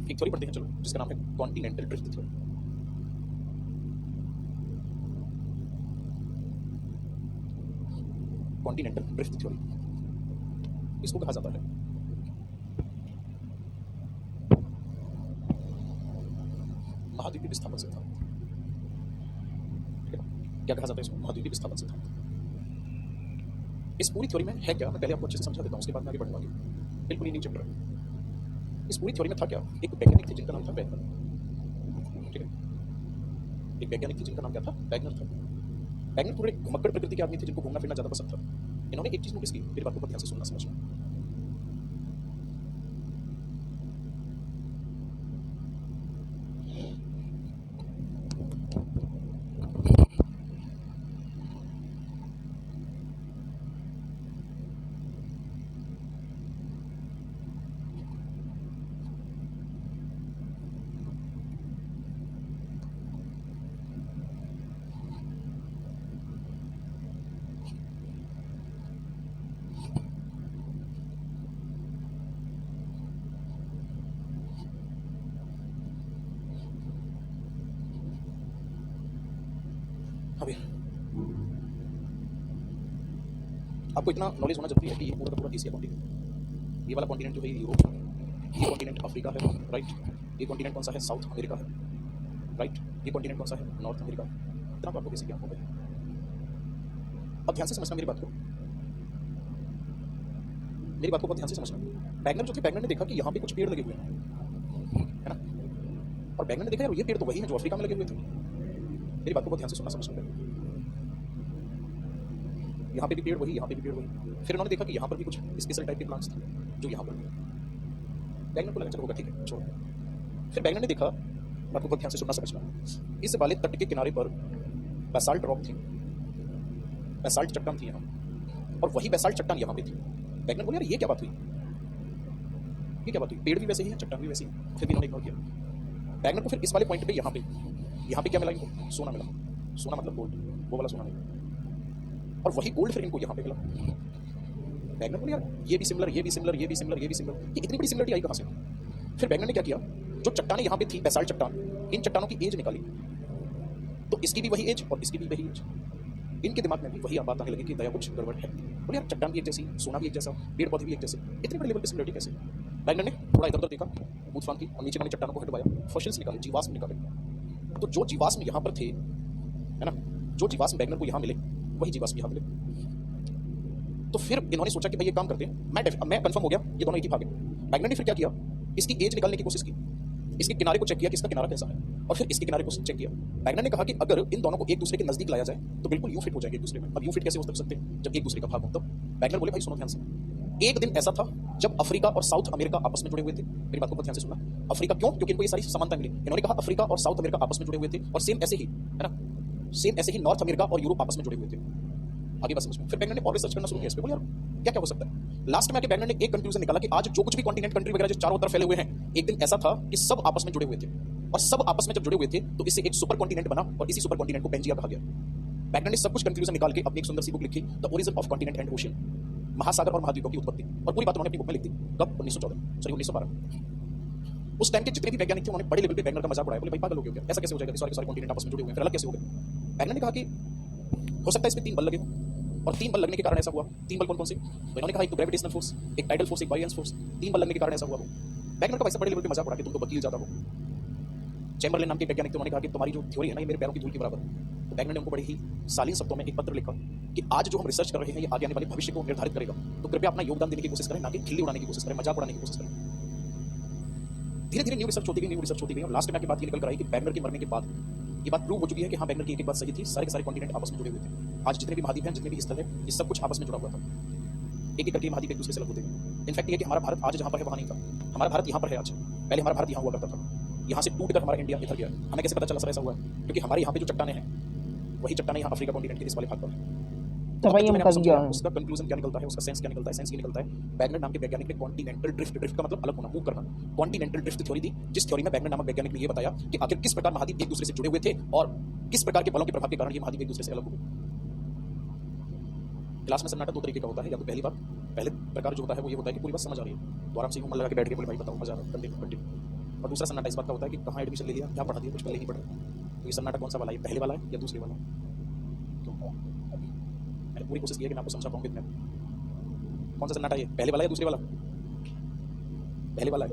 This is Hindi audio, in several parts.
एक थ्योरी पढ़ते हैं चलो, जिसका नाम है continental drift theory. Continental drift theory इसको कहा जाता है महाद्वीपीय विस्थापन सिद्धांत। ठीक है, क्या कहा जाता है इसको? महाद्वीपीय विस्थापन सिद्धांत। इस पूरी थ्योरी में है क्या, मैं पहले आपको अच्छे से समझा देता हूँ, उसके बाद मैं आगे बढ़ूंगा। बिल्कुल ये न्यू चैप्टर है। इस पूरी थ्योरी में था क्या, एक वैज्ञानिक थे जिनका नाम था वैगनर। ठीक है, एक वैज्ञानिक थे जिनका नाम क्या था? वैगनर था। वैगनर थोड़े घुमक्कड़ प्रकृति के आदमी थे, जिनको घूमना फिरना ज़्यादा पसंद था। इन्होंने एक चीज़ नोटिस की, मेरी बात को ध्यान से सुनना समझना। अभी आपको इतना नॉलेज होना जरूरी है कि ये पूरा का पूरा एशिया कॉन्टिनेंट, ये वाला कॉन्टिनेंट जो है यूरोप है, ये कॉन्टिनेंट अफ्रीका है, राइट। ये कॉन्टिनेंट कौन सा है? साउथ अमेरिका है, राइट। ये कॉन्टिनेंट कौन सा है? North America. इतना तो आपको बेसिक ज्ञान हो गया। अब ध्यान से समझना मेरी बात को, मेरी बात को बहुत ध्यान से समझना। वैगनर जो थे, वैगनर ने देखा कि यहाँ पे कुछ पेड़ लगे हुए हैं, है ना। और वैगनर ने देखा यार ये पेड़ तो वही है जो अफ्रीका में लगे हुए थे। मेरी बात को बहुत ध्यान से सुनना समझना। यहाँ पे भी पेड़ वही, यहाँ पे भी पेड़ वही। फिर उन्होंने देखा कि यहाँ पर भी कुछ स्पेशल टाइप के प्लांट्स थे जो यहाँ पर। वैगनर को लगा चलो होगा, ठीक है छोड़ो। फिर वैगनर ने देखा, बात को बहुत ध्यान से सुनना समझना, इस वाले तट के किनारे पर बेसाल्ट रॉक थी, बेसाल्ट चट्टान थी यहाँ, और वही बेसाल्ट चट्टान यहाँ पे थी। वैगनर बोले यार ये क्या बात हुई, ये क्या बात हुई? पेड़ भी वैसे ही हैं, चट्टान भी वैसी है। फिर भी इन्होंने इग्नोर किया। वैगनर को फिर इस वाले पॉइंट पे यहाँ पे क्या मिला इनको? सोना मिला। सोना मतलब गोल्ड, वो वाला सोना नहीं। और वही गोल्ड फिर इनको यहाँ पे मिला। वैगनर बोले यार ये भी सिमिलर, ये भी सिमिलर, ये भी सिमिलर, ये भी सिमिलर, ये इतनी बड़ी सिमिलरिटी आई कहाँ से? फिर वैगनर ने क्या किया, जो चट्टानें यहाँ पे थी बेसाल्ट चट्टान, इन चट्टानों की एज निकाली, तो इसकी भी वही एज और इसकी भी वही एज। इनके दिमाग में भी वही बात आने लगी कि दया कुछ गड़बड़ है। बोले यार चट्टान भी एक जैसी, सोना भी एक जैसा, पेड़ पौधे भी एक जैसे, इतने बड़े लेवल पे सिमिलरिटी कैसे? वैगनर ने थोड़ा इधर उधर देखा, कूद फान की, और नीचे वाली चट्टानों को हटवाया, फॉसिल्स निकाले, जीवाश्म निकाले। तो जो जीवाश्म यहाँ पर थे, है ना, जो जीवाश्म वैगनर को यहाँ मिले वही जीवाश्म यहाँ मिले। तो फिर इन्होंने सोचा कि भाई ये काम करते हैं, मैं कंफर्म हो गया ये दोनों एक ही भाग है। वैगनर ने फिर क्या किया, इसकी एज निकालने की कोशिश की, इसके किनारे को चेक किया कि इसका किनारा कैसा है, और फिर इसके किनारे को चेक किया। वैगनर ने कहा कि अगर इन दोनों को एक दूसरे के नजदीक लाया जाए तो बिल्कुल यू फिट हो जाएंगे एक दूसरे में। अब यू फिट कैसे हो सकते हैं जब एक दूसरे का भाग हो? तो वैगनर बोले भाई सुनो ध्यान से, एक दिन ऐसा था जब अफ्रीका और साउथ अमेरिका आपस में जुड़े हुए थे। मेरी बात को बहुत ध्यान से सुनना। अफ्रीका क्यों? क्योंकि इनको ये सारी समानता मिली। इन्होंने कहा अफ्रीका और साउथ अमेरिका आपस में जुड़े हुए थे, और सेम ऐसे ही, है ना, सेम ऐसे ही नॉर्थ अमेरिका और यूरोप आपस में जुड़े हुए थे। आगे बात समझ में। फिर वैगनर ने और रिसर्च करना शुरू किया इस पे। बोले यार क्या क्या हो सकता है? लास्ट में आके वैगनर ने एक कंक्लूजन निकाला कि आज जो कुछ भी कॉन्टिनेंट कंट्री वगैरह जो चारों तरफ फैले हुए हैं, एक दिन ऐसा था कि सब आपस में जुड़े हुए थे, और सब आपस में जब जुड़े हुए थे तो इससे एक सुपर कॉन्टिनेंट बना, और इसी सुपर कॉन्टिनेंट को पेंजिया कहा गया। वैगनर ने सब कुछ कंक्लूजन निकाल के अपनी एक सुंदर सी बुक लिखी, the origin of continent and ocean, महासागर और महाद्वीपों की उत्पत्ति। और पूरी बात उन्होंने अपनी बुक में लिख दी। कब? 1914। उस टाइम के जितने भी वैज्ञानिक थे उन्होंने बड़े लेवल पे वैगनर का मजाक उड़ाया। बोले भाई पागल हो गया क्या, ऐसा कैसे हो जाएगा? सारे कॉन्टिनेंट आपस में जुड़े हुए हैं, फिर अलग कैसे हो गए? वैगनर ने कहा कि हो सकता है इसमें 3 बल लगे, और 3 बल लगने के कारण ऐसा हुआ। 3 बल कौन कौन से? तो इन्होंने कहा एक तो ग्रेविटेशनल फोर्स, एक टाइडल फोर्स, एक बायरेंस फोर्स। 3 बल लगने के कारण ऐसा हुआ। वैगनर का वैसे बड़े लेवल पे मजाक उड़ा कि तुम तो वकील ज्यादा हो। चैम्बरलेन नाम के वैज्ञानिक थे, उन्होंने कहा कि तुम्हारी जो थ्योरी है ना ये मेरे पैरों की धूल के बराबर है। तो वैगनर ने उनको बड़े ही शालीन शब्दों में एक पत्र लिखा कि आज जो हम रिसर्च कर रहे हैं ये आगे आने वाले भविष्य को निर्धारित करेगा, तो कृपया अपना योगदान देने की कोशिश करें, ना कि खिल्ली उड़ाने की कोशिश करें, मजाक उड़ाने की कोशिश करें। धीरे धीरे न्यू रिसर्च होती गई, और लास्ट में आके बात ये निकल कर आई कि वैगनर के मरने के बाद ये बात प्रूव हो चुकी है कि हाँ वैगनर की एक बात सही थी, सारे के सारे कॉन्टिनेंट आपस में जुड़े हुए थे। आज जितने भी महाद्वीप हैं, जितने भी स्थल है, ये सब कुछ आपस में जुड़ा हुआ था। एक एक करके महाद्वीप एक दूसरे से अलग होते हैं। इनफैक्ट ये कि हमारा भारत आज जहाँ पर है वहाँ नहीं था, हमारा भारत यहाँ पर है आज। पहले हमारा भारत यहाँ हुआ करता था, यहाँ से टूटकर हमारा इंडिया इधर गया। हमें कैसे पता चला सर ऐसा हुआ? क्योंकि हमारे यहाँ पे जो चट्टानें हैं वही चट्टानें यहाँ अफ्रीका कॉन्टिनेंट के इस वाले भाग पर है। उसका कंक्लूजन क्या निकलता है, उसका सेंस क्या निकलता है? सेंस ये निकलता है, वैगनर नाम के वैज्ञानिक ने कॉन्टिनेंटल ड्रिफ्ट, ड्रिफ्ट का मतलब अलग होना, मूव करना, कॉन्टिनेंटल ड्रिफ्ट थ्योरी दी, जिस थ्योरी में वैगनर नामक वैज्ञानिक ने यह बताया कि आखिर किस प्रकार महाद्वीप एक दूसरे से जुड़े हुए थे और किस प्रकार के बलों के प्रभाव के कारण ये महाद्वीप एक दूसरे से अलग हो गए। क्लास में सन्नाटा 2 तरीके का होता है, या तो पहले प्रकार जो होता है वो ये होता है कि पूरी बात समझ आ रही है, तो आराम से मन लगा के बैठ के बोले भाई बताओ, मजा आ रहा है, कंटिन्यू। और दूसरा सन्नाटा इस बात का होता है कि कहाँ एडमिशन ले लिया, क्या पढ़ा दिया, कुछ पहले ही पढ़ रहे। तो ये सन्नाटा कौन सा वाला है, पहले वाला है या दूसरे वाला? क्यों? मैंने पूरी कोशिश की है कि मैं आपको समझा पाऊँ कितने। कौन सा सन्नाटा है, पहले वाला या दूसरे वाला? पहले वाला है।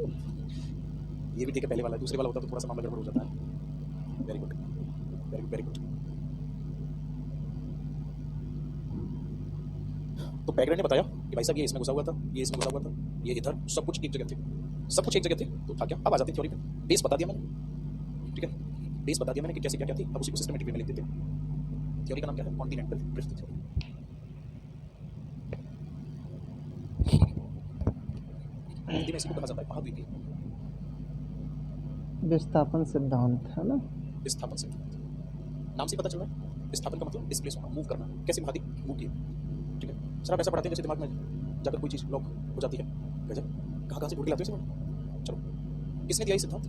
ये भी ठीक है, पहले वाला है। दूसरे वाला होता तो थोड़ा सा मामला गड़बड़ हो जाता है। Very good, very good, very good. तो बैकग्राउंड ने बताया कि भाई साहब ये इसमें घुसा हुआ था, ये इसमें घुसा हुआ था, ये इधर, सब कुछ एक जगह थे, सब कुछ एक जगह थे। तो था क्या, अब आ जाते हैं थ्योरी पे। बेस बता दिया मैंने, ठीक है, बेस बता दिया मैंने कि कैसे क्या क्या थी। अब उसी को सिस्टमेटिक वे में लिख देते हैं। थ्योरी का नाम क्या है? Continental drift theory. हिंदी में इसी को कहा जाता है महाद्वीपीय विस्थापन सिद्धांत, है ना? विस्थापन सिद्धांत। नाम से पता चल रहा है, विस्थापन का मतलब डिस्प्लेस होना, मूव करना। कैसे महाद्वीप मूव किए, ठीक है। सर आप ऐसा पढ़ाते हैं जैसे दिमाग में जाकर कोई चीज़ लॉक हो जाती है। गजब, कहाँ से ढूंढ के लाते हो इसे? चलो, किसने दिया ये सिद्धांत?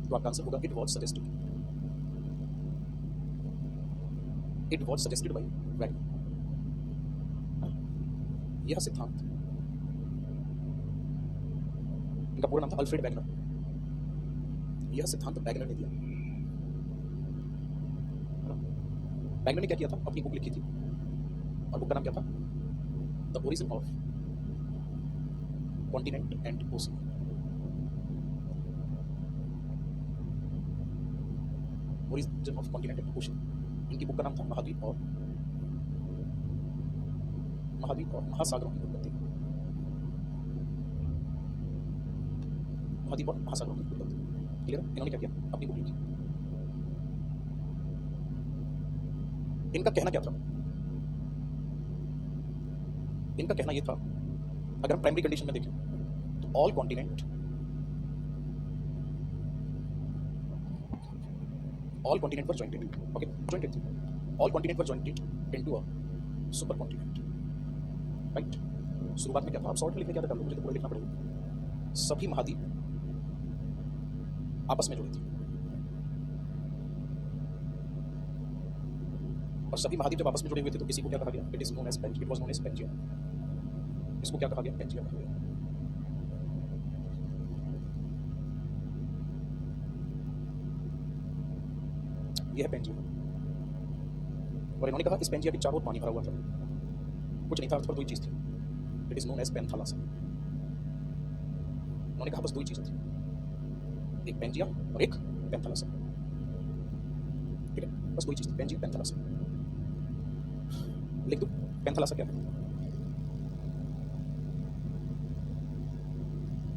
तो आपका आंसर होगा it was suggested, it was suggested by Wagner. यह सिद्धांत, इनका पूरा नाम था अल्फ्रेड वैगनर। यह सिद्धांत वैगनर ने दिया। वैगनर ने क्या किया था, अपनी बुक लिखी थी और बुक का नाम क्या था? The origin of continent and ocean. Origin of continent and ocean. इनकी बुक का नाम था महाद्वीप और महासागरों की उत्पत्ति। महाद्वीप और महासागरों की उत्पत्ति, क्लियर? इन्होंने क्या किया, अपनी बुक लिखी। इनका कहना क्या था? इनका कहना यह था, अगर हम प्राइमरी कंडीशन में देखें तो ऑल कॉन्टिनेंट वर जॉइंटेड, ओके, जॉइंटेड थी। All continent were jointed into a super continent, right. शुरुआत में क्या था, आप शॉर्ट में लिखने क्या था, मुझे तो पूरा लिखना पड़ेगा। सभी महाद्वीप आपस में जुड़े थे, और सभी महाद्वीप जब आपस में जुड़े हुए थे तो किसी को क्या कहा गया? It is known as Pangaea, it was known as Pangaea. इसको क्या कहा गया? पेंजिया कहा गया। यह है पेंजिया। और इन्होंने कहा इस पेंजिया के चारों ओर पानी भरा हुआ था, कुछ नहीं था, अर्थ पर दो ही चीज थी। It is known as Panthalassa. उन्होंने कहा बस दो ही चीजें थी, एक पेंजिया और एक पेंथालासा, ठीक है, बस दो ही चीज थी, पेंजिया पेंथालासा। लिख दो, पेंथालासा क्या है?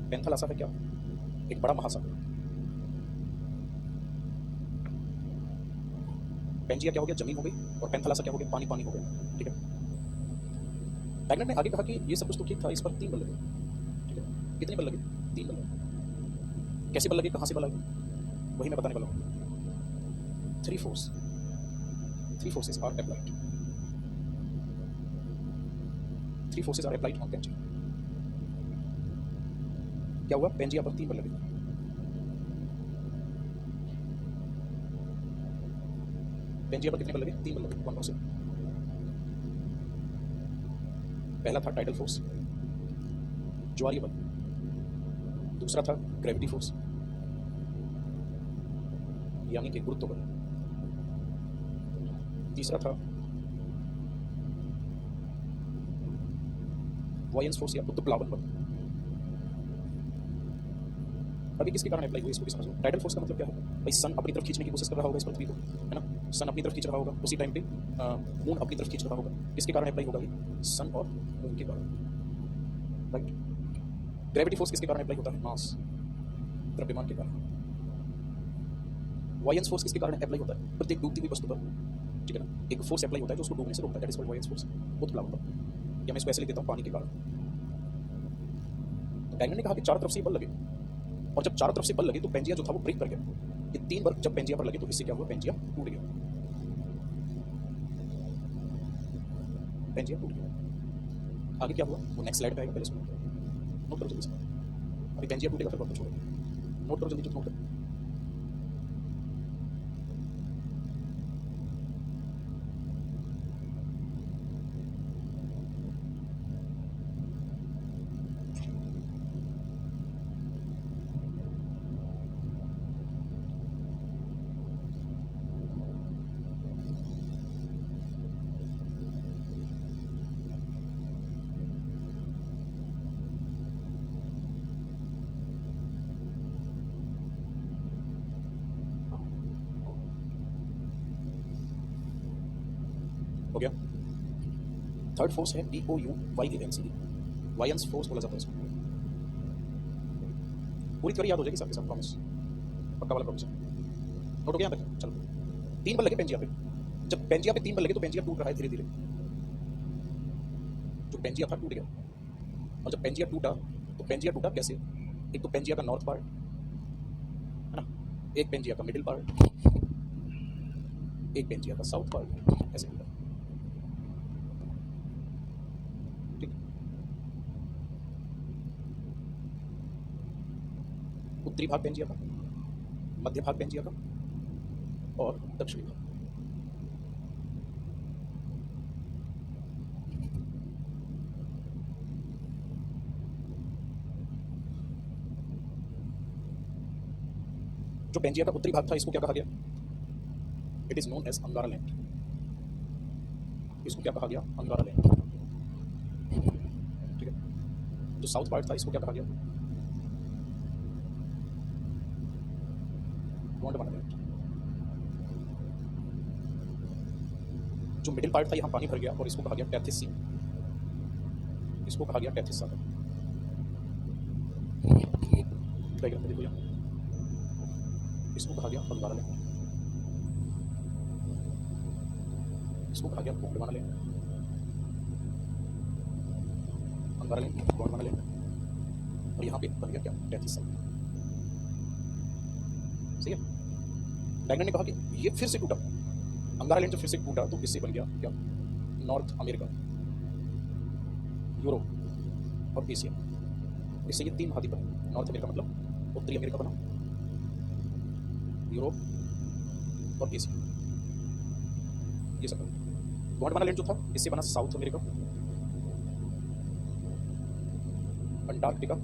पेंथालासा है क्या? एक बड़ा महासागर। पेंजिया क्या हो गया? जमीन हो गई, और पेंथालासा क्या हो गया? पानी पानी हो गया, ठीक है। वैगनर ने आगे कहा कि ये सब कुछ तो ठीक था, इस पर 3 बल लगे, ठीक है। कितने बल लगे? 3 बल लगे। कैसे बल लगे, कहां से बल लगे, वही मैं बताने वाला हूं। 3 forces are applied. 3 forces are applied on Pangaea. क्या हुआ? पेंजिया पर 3 बल लगे। पेंजिया पर कितने बल लगे? 3 बल लगे। कौन से? पहला था टाइडल फोर्स, ज्वारीय बल। दूसरा था ग्रेविटी फोर्स, यानी कि गुरुत्व बल। तीसरा था वॉयंस फोर्स या उत्प्लावन बल। अभी किसके कारण अप्लाई हुई, इसको भी समझ लो। टाइडल फोर्स का मतलब क्या है? भाई सन अपनी तरफ खींचने की कोशिश कर रहा होगा इस पृथ्वी को, है ना। सन अपनी तरफ खींच रहा होगा, उसी टाइम पे मून अपनी तरफ खींच रहा होगा। किसके कारण अप्लाई होगा ये? सन और मून के कारण, राइट। ग्रेविटी फोर्स किसके कारण अप्लाई होता है? मास, द्रव्यमान के कारण। वॉयंस फोर्स किसके कारण अप्लाई होता है? प्रत्येक डूबती हुई वस्तु पर, ठीक है ना, एक फोर्स अप्लाई होता है जो उसको डूबने से रोकता है, that is called buoyance force, उत्प्लावन बल। या मैं इसको ऐसे लिख देता हूं, पानी के कारण। तो वैगनर ने कहा कि चारों तरफ से बल लगे, और जब चारों तरफ से बल लगे तो पेंजिया जो था वो ब्रेक कर गया। ये 3 बार जब पेंजिया पर लगे तो इससे क्या हुआ? पेंजिया टूट गया, पेंजिया टूट गया। आगे क्या हुआ वो नेक्स्ट स्लाइड पे आएगा, पहले इसको नोट करो जल्दी से। अभी पेंजिया टूटेगा, फिर बात छोड़ो, नोट करो जल्दी, नोट करो। थर्ड फोर्स है POUYANCE, वायंस फोर्स बोला जाता है इसको। पूरी थ्योरी याद हो जाएगी सबके साथ, प्रॉमिस, पक्का वाला प्रॉमिस। नोट हो गया यहाँ तक? चलो, 3 बल लगे पेंजिया पे। जब पेंजिया पे 3 बल लगे तो पेंजिया टूट रहा है धीरे धीरे। जो पेंजिया था टूट गया, और जब पेंजिया टूटा तो पेंजिया टूटा कैसे? एक तो पेंजिया का नॉर्थ पार्ट है ना, एक पेंजिया का मिडिल पार्ट, एक पेंजिया का साउथ पार्ट, ऐसे टूटा। ठीक, उत्तरी भाग पेंजिया का, मध्य भाग पेंजिया का और दक्षिणी भाग। जो पेंजिया का उत्तरी भाग था इसको क्या कहा गया? It is known as Angara land. इसको क्या कहा गया? अंगारा लैंड। ठीक है। जो साउथ पार्ट था इसको क्या कहा गया? गोंडवाना लैंड। जो मिडिल पार्ट था यहाँ पानी भर गया और इसको कहा गया टेथिस सी। इसको कहा गया टेथिस सागर। डायग्राम में देखो यहाँ, इसको कहा गया अंगारा लैंड, इसको कहा गया गोंडवाना लैंड। अंगारा लैंड, गोंडवाना लैंड, और यहाँ पे बन गया क्या? टेथिस सागर। सही है। डैगनर ने कहा कि ये फिर से टूटा, अंगारा लैंड जब फिर से टूटा तो इससे बन गया क्या? नॉर्थ अमेरिका, यूरोप और एशिया। इससे ये 3 महाद्वीप बने। नॉर्थ अमेरिका मतलब उत्तरी अमेरिका बना, यूरोप और एशिया, ये सब बना। गोंडवाना लैंड जो था इससे बना साउथ अमेरिका, अंटार्कटिका,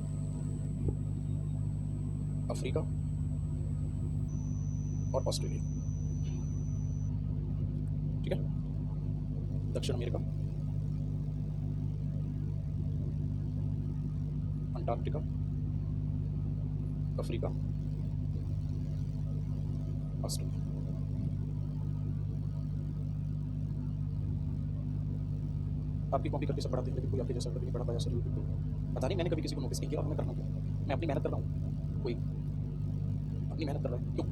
अफ्रीका और ऑस्ट्रेलिया। ठीक है। दक्षिण अमेरिका, अंटार्कटिका, अफ्रीका, ऑस्ट्रेलिया। आपकी कॉपी करके सब पढ़ाते हैं, लेकिन कोई आपके जैसा कभी नहीं पढ़ा पाया सर यूट्यूब पे। पता नहीं मैंने कभी किसी को नोटिस नहीं किया, और मैं करना क्या? मैं अपनी मेहनत कर रहा हूँ, कोई अपनी मेहनत कर रहा है। क्यों?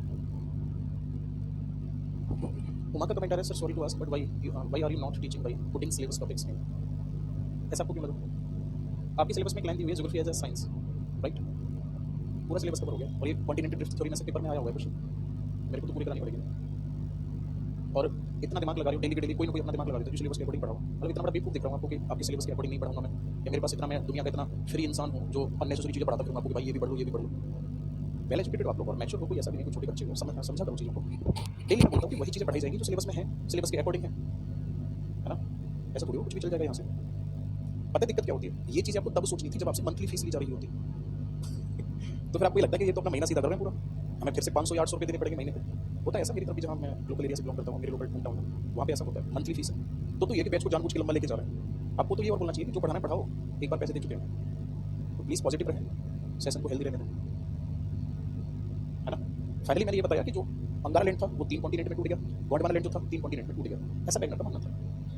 उमा का कमेंट आ रहा है, sir sorry to ask but why are you not teaching by putting syllabus topics in? ऐसा आपको क्यों लगा? आपके सिलेबस में एक लाइन दी हुई है geography as a science, right? पूरा सिलेबस कवर हो गया, और ये कॉन्टिनेंटल ड्रिफ्ट थ्योरी में से पेपर में आया हुआ है क्वेश्चन। मेरे को तो पूरी करानी पड़ेगी, और इतना दिमाग लगा रही हूँ डेली के डेली, कोई ना कोई अपना दिमाग लगा रही है, तो सिलेबस के अकॉर्डिंग पढ़ाऊँ। मतलब इतना बड़ा बेवकूफ दिख रहा हूँ आपको कि आपके सिलेबस के अकॉर्डिंग नहीं पढ़ाऊंगा मैं, या मेरे पास इतना, मैं दुनिया का इतना फ्री इंसान हूँ जो अननेसेसरी चीज़ें पढ़ाता फिरूंगा आपको कि भाई ये भी पढ़ लो, ये भी पढ़ लो। वेल एजुकेटेड आप लोग और मैच्योर हो, कोई ऐसा भी नहीं, छोटे बच्चे हो, समझा करो चीज़ों को। डेली मैं बोलता हूँ कि वही चीज़ें पढ़ाई जाएंगी जो सिलेबस में है, सिलेबस के अकॉर्डिंग है ना? ऐसा थोड़ी हो कुछ भी चल जाएगा यहाँ से। पता है दिक्कत क्या होती है? ये चीज़ें आपको तब सोचनी थी जब आपसे मंथली फीस ली जा रही होती। तो फिर आपको ये लगता है कि ये तो अपना महीना सीधा कर रहे हैं पूरा, हमें फिर से 500 या 800 रुपये देने पड़ेंगे महीने पे। होता है ऐसा मेरी तरफ भी, जहाँ मैं लोकल एरिया से बिलोंग करता हूँ, मेरे लोकल होम टाउन है, वहाँ पे ऐसा होता है, मंथली फीस है। तो ये कि बैच को जानबूझ के लंबा लेके जा रहे हैं। आपको तो ये और बोलना चाहिए कि जो पढ़ाना पढ़ाओ, एक बार पैसे दे चुके हैं तो प्लीज़ पॉजिटिव रहें, सेशन को हेल्दी रहने दें, है ना? फाइनली मैंने ये बताया कि जो अंगारा लैंड था वो 3 कॉन्टिनेंट में टूट गया, गोंडवाना लैंड जो था 3 कॉन्टिनेंट में टूट गया। ऐसा डैगनर का मानना था।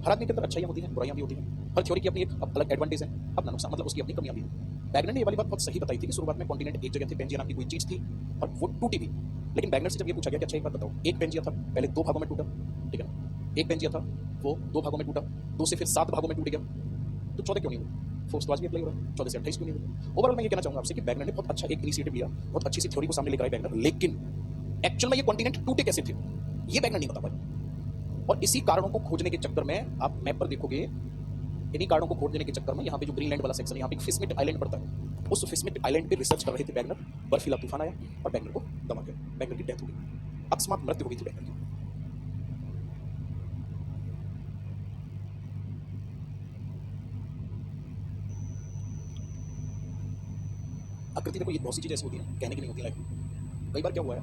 हर आदमी के अंदर अच्छाइयाँ होती हैं, बुराइयाँ भी होती हैं, हर थ्योरी की अपनी एक अलग एडवांटेज है, अपना नुकसान, मतलब उसकी अपनी कमियाँ भी हैं। डैगनर ने ये वाली बात बहुत सही बताई थी कि शुरुआत में कॉन्टिनेंट एक जगह थे, पेंजिया नाम की कोई चीज़ थी और वो टूटी भी। लेकिन डैगनर से जब ये पूछा गया कि अच्छा एक बात बताओ, एक पेंजिया था पहले 2 भागों में टूटा, ठीक है ना? एक पेंजिया था वो 2 भागों में टूटा, 2 से फिर 7 भागों में टूट गया, तो 14 क्यों नहीं हुआ? फोर्स तो आज भी अप्लाई हो रहा है, 14 से 28 क्यों नहीं हुआ? ओवरऑल मैं ये कहना चाहूँगा आपसे कि डैगनर ने बहुत अच्छा एक इनिशिएटिव लिया, बहुत अच्छी सी थ्योरी को सामने लेकर आए डैगनर, लेकिन एक्चुअल में ये कॉन्टिनेंट टूटे कैसे थे ये डैगनर नहीं बता पाए। और इसी कारणों को खोजने के चक्कर में, आप मैप पर देखोगे, इन्हीं कारणों को खोजने के चक्कर में यहाँ पे जो ग्रीनलैंड वाला सेक्शन है, यहाँ पे फिस्मिट आइलैंड पड़ता है, उस फिस्मिट आइलैंड पे रिसर्च कर रहे थे डैगनर, बर्फीला तूफान आया और डैगनर को दबा गया, डैगनर की डेथ हो गई, अकस्मात मृत्यु हो गई थी डैगनर की। आकृति देखो, ये बहुत सी चीजें ऐसी होती है कहने की नहीं होती लाइफ में। कई बार क्या हुआ है,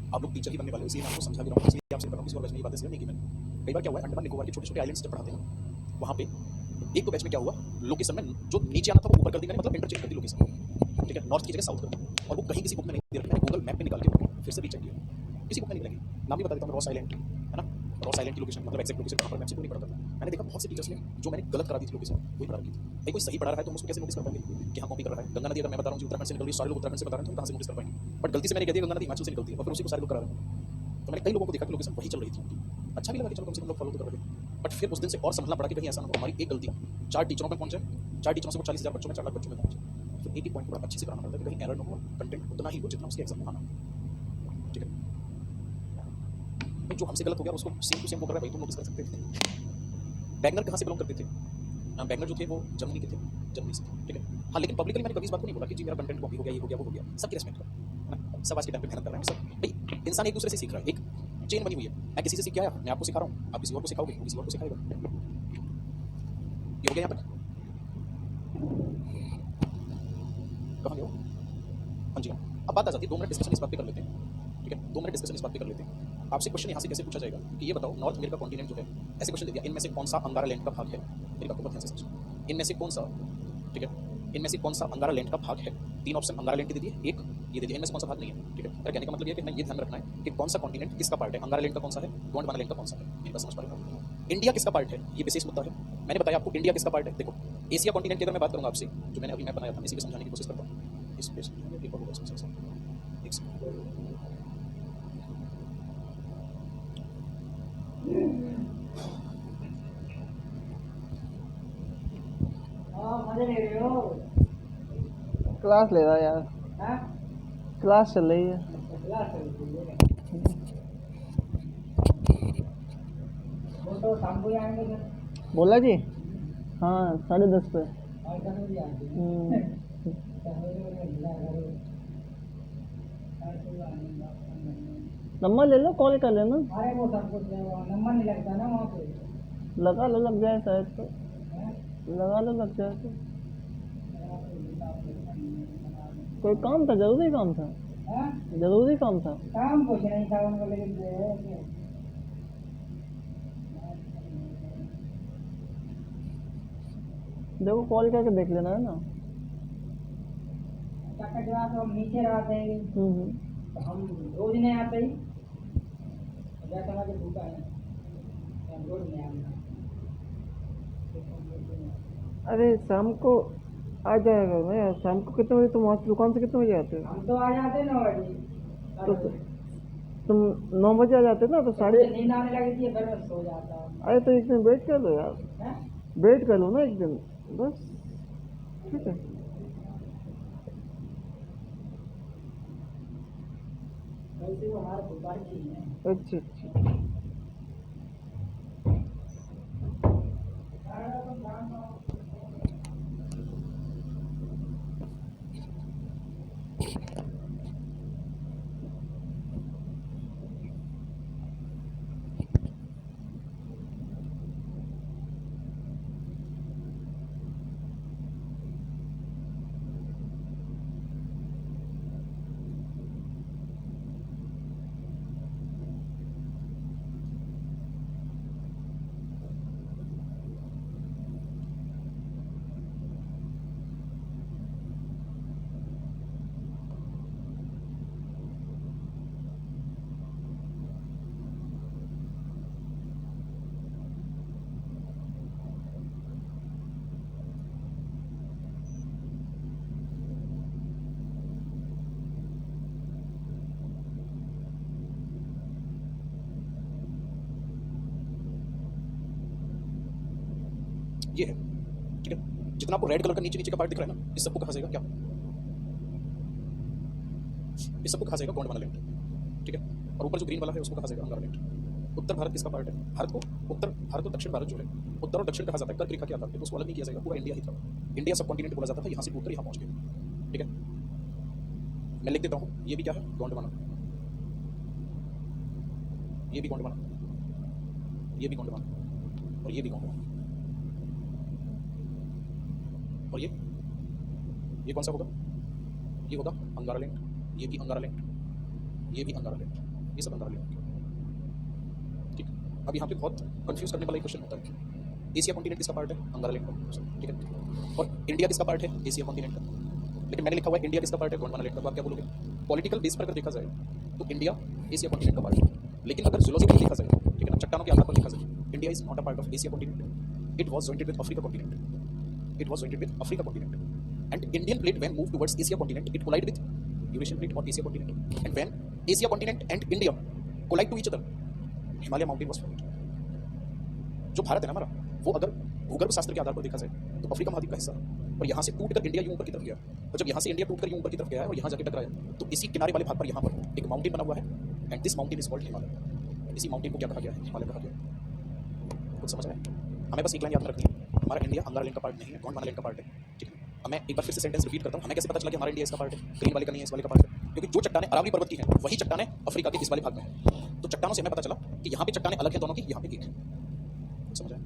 आप लोग टीचर ही बनने वाले हो, इसलिए मैं आपको समझा भी रहा हूँ, इसलिए आपसे कर रहा हूँ, किसी और बैच में ये बातें शेयर नहीं की मैंने। कई बार क्या हुआ है, अंडमान निकोबार के छोटे छोटे आइलैंड्स जब पढ़ाते हैं, वहाँ पे एक तो बैच में क्या हुआ, लोकेशन में जो नीचे आना था वो ऊपर कर दी, मतलब इंटरचेंज कर दी लोकेशन, ठीक है? नॉर्थ की जगह साउथ कर दी, और वो कहीं किसी बुक में नहीं दे रखी, मैंने गूगल मैप पे निकाल के फिर से रीचेक किया, किसी बुक में नहीं मिलेगी। नाम भी बता देता हूँ, रॉस आइलैंड है ना, और साइलेंट की लोकेशन मतलब एक्जैक्ट लोकेशन कहाँ पर मैं कोई नहीं पढ़ा था। मैंने देखा बहुत से टीचर्स ने जो मैंने गलत करा दी थी लोकेशन वही पढ़ा रखी थी। भाई कोई सही पढ़ा रहा है तो हम उसको कैसे नोटिस कर पाएंगे कि हाँ कॉपी कर रहा है। गंगा नदी अगर मैं बता रहा हूँ उत्तराखंड से निकल रही है, सारे लोग उत्तराखंड से बता रहे हैं तो कहाँ से नोटिस कर पाएंगे। बट गलती से मैंने कह दिया गंगा नदी हिमाचल से निकलती है और फिर उसी को सारे लोग करा रहे हैं। तो मैंने कई लोगों को देखा कि लोकेशन वही चल रही थी। अच्छा भी लगा कि चलो कम से कम लोग फॉलो तो कर रहे थे। बट फिर उस दिन से और संभलना पड़ा कि कहीं ऐसा ना हो हमारी एक गलती 4 टीचरों में पहुंचे, 4 टीचरों से वो 40,000 बच्चों में 4 लाख बच्चों में पहुंचे। फिर एक ही पॉइंट बड़ा अच्छे से कराना पड़ता है कि कहीं एरर ना हो, कंटेंट उतना ही हो जितना उसके एग्जाम में आना। ठीक है भाई, जो हमसे गलत हो गया उसको सेम टू सेम वो कर रहा है भाई, तुम नोटिस कर सकते थे। बैगनर कहाँ से बिलोंग करते थे? बैगनर जो थे वो जर्मनी के थे, जर्मनी से। ठीक है हाँ, लेकिन पब्लिकली मैंने कभी इस बात को नहीं बोला कि जी मेरा कंटेंट कॉपी हो गया, ये हो गया, वो हो गया। सबकी रेस्पेक्ट है ना, सब आज के टाइम पे मेहनत कर रहे हैं सब। भाई इंसान एक दूसरे से सीख रहा है, एक चेन बनी हुई है। मैं किसी से सीख के आया, मैं आपको सिखा रहा हूँ, आप किसी और को सिखाओगे, वो किसी और को सिखाएगा। ये हो गया यहाँ पर कहाँ गया? हाँ जी हाँ, अब बात आ जाती है 2 मिनट डिस्कशन इस बात पे कर लेते हैं। ठीक है 2 मिनट डिस्कशन इस बात पे कर लेते हैं। आपसे क्वेश्चन यहाँ से कैसे पूछा जाएगा कि ये बताओ नॉर्थ अमेरिका कॉन्टिनेंट जो है, ऐसे क्वेश्चन दे दिया, इनमें से कौन सा अंगारा लैंड का भाग है? मेरी बात को बहुत ध्यान से समझिए, इनमें से कौन सा, ठीक है इनमें से कौन सा अंगारा लैंड का भाग है? 3 ऑप्शन अंगारा लैंड के दे दिए, एक ये दे दिया, इनमें से कौन सा भाग नहीं है। ठीक है मेरा कहने का मतलब ये है कि मैं ये ध्यान रखना है कि कौन सा कॉन्टिनेंट किसका पार्ट है, अंगारा लैंड का कौन सा है, गोंडवाना लैंड का कौन सा है। मेरी बात समझ पा रहे हो? इंडिया किसका पार्ट है, ये विशेष मुद्दा है। मैंने बताया आपको इंडिया किसका पार्ट है। देखो एशिया कॉन्टिनेंट की अगर मैं बात करूँगा आपसे, जो मैंने अभी मैप बनाया था, इसी को समझाने की कोशिश करता हूँ। इस पे पेपर होगा इसमें से। एक सेकंड, क्लास ले रहा है यार, क्लास चल रही है। बोला जी हाँ 10:30 पे। नंबर ले लो, कॉल कर लेना। अरे वो सब कुछ नंबर नहीं लगता ना वहाँ पे। लगा लो, लग जाए शायद तो, लगा लो लग जाए तो। कोई काम था, जरूरी काम था, जरूरी काम था। काम कुछ नहीं था उनको, लेकिन देखो कॉल करके देख लेना है ना। तो हम नीचे रहते हैं तो हम रोज नहीं आते ही, जैसा मुझे भूखा है रोज नहीं आना। अरे शाम को आ जाएगा ना यार, शाम को कितने बजे तुम वहाँ से दुकान से कितने बजे आते हो? हम तो आ जाते 9 बजे। तो तुम 9 बजे आ जाते ना, तो नींद आने लगी थी, फिर मैं सो जाता। अरे तो एक दिन वेट कर लो यार, वेट कर लो ना एक दिन बस, ठीक है। वैसे वो हमारे दुकान की है। अच्छा अच्छा, ये है। ठीक है जितना आपको रेड कलर का नीचे नीचे का पार्ट दिख रहा है ना, इस सबको कहा जाएगा क्या? इस सबको कहा जाएगा गोंडवाना लैंड। ठीक है और ऊपर जो ग्रीन वाला है उसको कहा जाएगा अंगारा लैंड। उत्तर भारत किसका पार्ट है? भारत को उत्तर भारत और दक्षिण भारत जो है, उत्तर और दक्षिण कहा जाता है, कर्क रेखा के आधार पर, तो उसको अलग नहीं किया जाएगा, पूरा इंडिया ही था। इंडिया सब कॉन्टिनेंट बोला जाता था, यहाँ से उत्तर यहाँ पहुँच गया। ठीक है मैं लिख देता हूँ, ये भी क्या है? गोंडवाना, ये भी गोंडवाना, ये भी गोंडवाना और ये भी गोंडवाना। और ये कौन सा होगा? ये होगा अंगारा लैंड, ये भी अंगारा लैंड, ये भी अंगारा लैंड, ये सब अंगारा लैंड। ठीक अब यहाँ पे बहुत कंफ्यूज करने वाला एक क्वेश्चन होता है, एशिया कॉन्टिनेंट किसका पार्ट है? अंगारा लैंड का। ठीक है और इंडिया किसका पार्ट है? एशिया कॉन्टिनेंट का। लेकिन मैंने लिखा हुआ है इंडिया किसका पार्ट है? गोंडवाना लैंड का। तो आप क्या बोलोगे? पॉलिटिकल बेस पर अगर देखा जाए तो इंडिया एशिया कॉन्टिनेंट का पार्ट है, लेकिन अगर जियोलॉजिकली देखा जाए, ठीक है ना, चट्टानों के आधार पर देखा जाए, India is not a part of Asia continent, it was jointed with Africa continent, it was jointed with Africa continent, and Indian plate when move towards Asia continent it collide with Eurasian plate और Asia continent, and when Asia continent and India collide to each other, Himalaya mountain was formed. जो भारत है ना हमारा, वो अगर भूगर्भ शास्त्र के आधार पर देखा जाए तो अफ्रीका महाद्वीप का हिस्सा है, और यहाँ से टूटकर इंडिया यूं ऊपर की तरफ गया, और जब यहाँ से इंडिया टूटकर यूं ऊपर की तरफ गया है और यहाँ जाके टकराया, तो इसी किनारे वाले भाग पर यहाँ पर एक माउंटेन बना हुआ है, and this mountain is called Himalaya. इसी माउंटेन को क्या कहा गया है? हिमालय कहा गया है। कुछ समझ आया? हमें बस एक लाइन याद में रखनी है, हमारा इंडिया अंगारा लैंड का पार्ट नहीं है, गोंडवाना लैंड का पार्ट है, ठीक है। अब मैं एक बार फिर से सेंटेंस रिपीट करता हूँ, हमें कैसे पता चला कि हमारा इंडिया इसका पार्ट है, ग्रीन वाले का नहीं है, इस वाले का पार्ट है, क्योंकि जो चट्टानें अरावली पर्वत की हैं वही चट्टानें अफ्रीका के इस वाले भाग में हैं। तो चट्टानों से हमें पता चला कि यहाँ पे चट्टानें अलग हैं दोनों की, यहाँ पे एक है। समझ आया?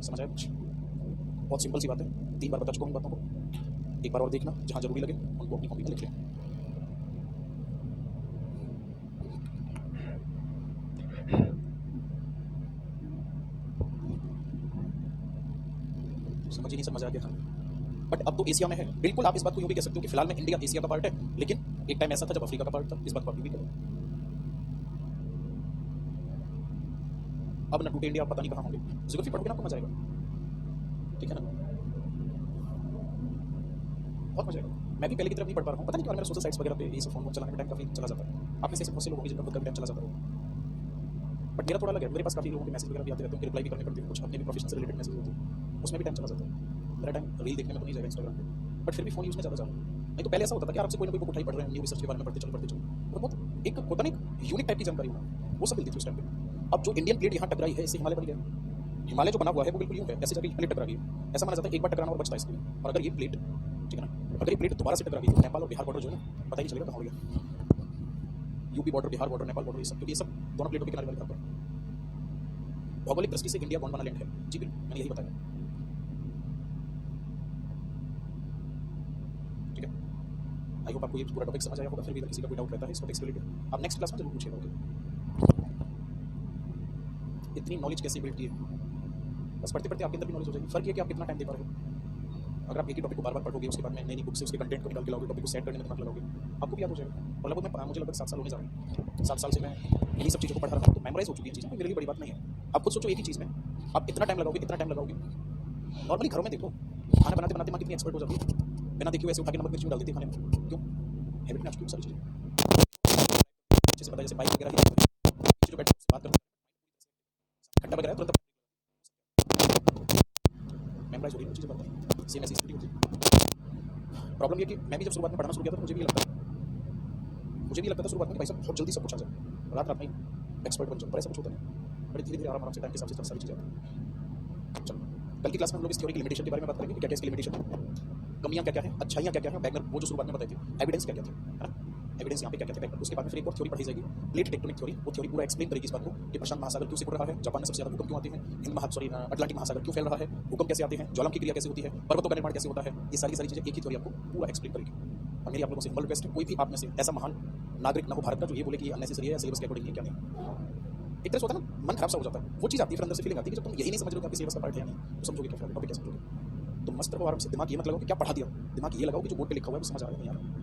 समझ आया कुछ? बहुत सिंपल सी बात है, 3 बार बता चुका हूँ इन बातों को, एक बार और देखना, जहाँ जरूरी लगे उनको अपनी कॉपी में लिख लें। समझ ही नहीं समझ आ गया था, बट अब तो एशिया में है। बिल्कुल आप इस बात को यूं भी कह सकते हो कि फिलहाल में इंडिया एशिया का पार्ट है, लेकिन एक टाइम ऐसा था जब अफ्रीका का पार्ट था। इस बात को आप भी करो। अब न टूटे इंडिया आप पता नहीं कहाँ होंगे, ज्योग्राफी पढ़ोगे ना आपको मजा आएगा, ठीक है ना, बहुत मजा आएगा। मैं भी पहले की तरफ नहीं पढ़ पा रहा हूँ, पता नहीं क्यों मेरा सोशल साइट्स वगैरह पे ये सब फोन चलाने में टाइम काफी चला जाता है। आप में से ऐसे बहुत से लोग होंगे जिनका खुद का भी टाइम चला जाता है, बट मेरा थोड़ा अलग है, मेरे पास काफी लोगों के मैसेज वगैरह भी आते रहते हैं, रिप्लाई भी करने पड़ते हैं, कुछ अपने भी प्रोफेशन से रिलेटेड मैसेज होते हैं, उसमें भी टाइम चला जाता है। मेरा टाइम रील देखने में तो नहीं जाएगा इंस्टाग्राम पे, बट फिर भी फोन यूज में ज़्यादा जा रहा है। नहीं तो पहले ऐसा होता था कि आपसे कोई ना कोई बुक उठाई पढ़ रहे हैं, न्यू रिसर्च के बारे में पढ़ते चलो और बहुत एक होता नहीं यूनिक टाइप की जानकारी होना, वो सब मिलती थी उस टाइम पे। अब जो इंडियन प्लेट यहाँ टकराई है इससे हिमालय बन गया। हिमालय जो बना हुआ है वो बिल्कुल यूं है, ऐसे जाके प्लेट टकरा गई, ऐसा माना जाता है एक बार टकराना और बचता है इसके लिए। और अगर ये प्लेट, ठीक है ना, अगर ये प्लेट दोबारा से टकरा गई तो नेपाल और बिहार बॉर्डर जो है ना पता ही नहीं चलेगा कहाँ हो गया, UP border, Bihar border, Nepal border, ये सब, क्योंकि ये सब दोनों प्लेटों के किनारे वाले पर भौगोलिक दृष्टि से इंडिया गोंडवाना लैंड है। जी बिल्कुल, मैंने यही बताया, ठीक है। आई होप आपको ये पूरा टॉपिक समझ आया होगा, फिर भी अगर किसी का कोई डाउट रहता है इस टॉपिक से रिलेटेड आप नेक्स्ट क्लास में जरूर पूछिएगा। इतनी नॉलेज कैसे बिल्ड की है, बस पढ़ते पढ़ते आपके अंदर भी नॉलेज हो जाएगी। फर्क ये कि आप कितना टाइम दे पा रहे हो। अगर आप एक ही टॉपिक को बार बार पढ़ोगे, उसके बाद में नई नई बुक से उसके कंटेंट को निकाल के लाओगे, टॉपिक को सेट करने में दिमाग लगाओगे, आपको भी याद हो जाएगा। और लगभग मुझे लगभग 7 साल होने जा रहे हैं, 7 साल से मैं यही सब चीज़ों को पढ़ा रहा हूँ, तो मेमोराइज हो चुकी है चीज़ें, मेरे लिए बड़ी बात नहीं है। आप खुद सोचो एक ही चीज़ में आप इतना टाइम लगाओगे। नॉर्मली घरों में देखो, खाना बनाते बनाते माँ कितनी एक्सपर्ट हो जाती है, बिना देखे वैसे उठा के नमक मिर्च डाल देती है खाने में, क्यों? हैबिट में आ चुकी है सारी चीज़ें। अच्छे से पता, जैसे बाइक वगैरह जो बैठ बात करते हैं घंटा वगैरह तुरंत मेमोराइज हो रही है चीज़ें, बात है सेम ऐसी स्थिति होती है। प्रॉब्लम ये कि मैं भी जब शुरुआत में पढ़ना शुरू किया था तो मुझे भी लगता था शुरुआत में कि भाई साहब बहुत जल्दी सब कुछ आ जाए, रात में एक्सपर्ट बन जाओ, पर ऐसा कुछ होता नहीं। बड़े धीरे धीरे आराम से टाइम के हिसाब से सारी चीज़ें आती हैं। चलो कल की क्लास में हम लोग इस थ्योरी की लिमिटेशन के बारे में बात करेंगे कि क्या क्या इसकी लिमिटेशन है, कमियां क्या क्या है, अच्छाइयां क्या क्या है, बैगनर वो जो शुरुआत में बताई थी, एविडेंस क्या क्या थे, है ना, एविडेंस यहाँ पे क्या क्या थे। उसके बाद में फिर एक और थ्योरी पढ़ी जाएगी, प्लेट टेक्टोनिक थ्योरी। वो थ्योरी पूरा एक्सप्लेन करेगी इस बात को कि प्रशांत महासागर क्यों सिकुड़ रहा है, जापान में सबसे ज़्यादा भूकंप क्यों आते हैं, अटलांटिक महासागर क्यों फैल रहा है, भूकंप कैसे आते हैं, ज्वालामुखी क्रिया कैसे होती है, पर्वतों का निर्माण कैसे होता है, ये सारी चीज़ें एक ही थ्योरी आपको पूरा एक्सप्लेन करेगी। और मेरी आप लोगों से हम्बल रिक्वेस्ट है, कोई भी आप में से ऐसा महान नागरिक ना हो भारत का जो ये बोले कि ये अननेसेसरी है, सिलेबस के अकॉर्डिंग है, क्या नहीं। एक तरह से होता है ना, मन खराब सा हो जाता है, वो चीज़ आती है, फिर अंदर से फीलिंग आती है कि जब तुम यही नहीं समझ रहे हो कि आपके सिलेबस का पार्ट है नहीं, तो समझोगे क्या, फिर टॉपिक क्या समझोगे। तो मस्त रहो आराम से, दिमाग ये मत लगाओ कि क्या पढ़ा दिया, दिमाग ये लगाओ कि जो बोर्ड पे लिखा हुआ है वो समझ आ रहा है, नहीं आ रहा।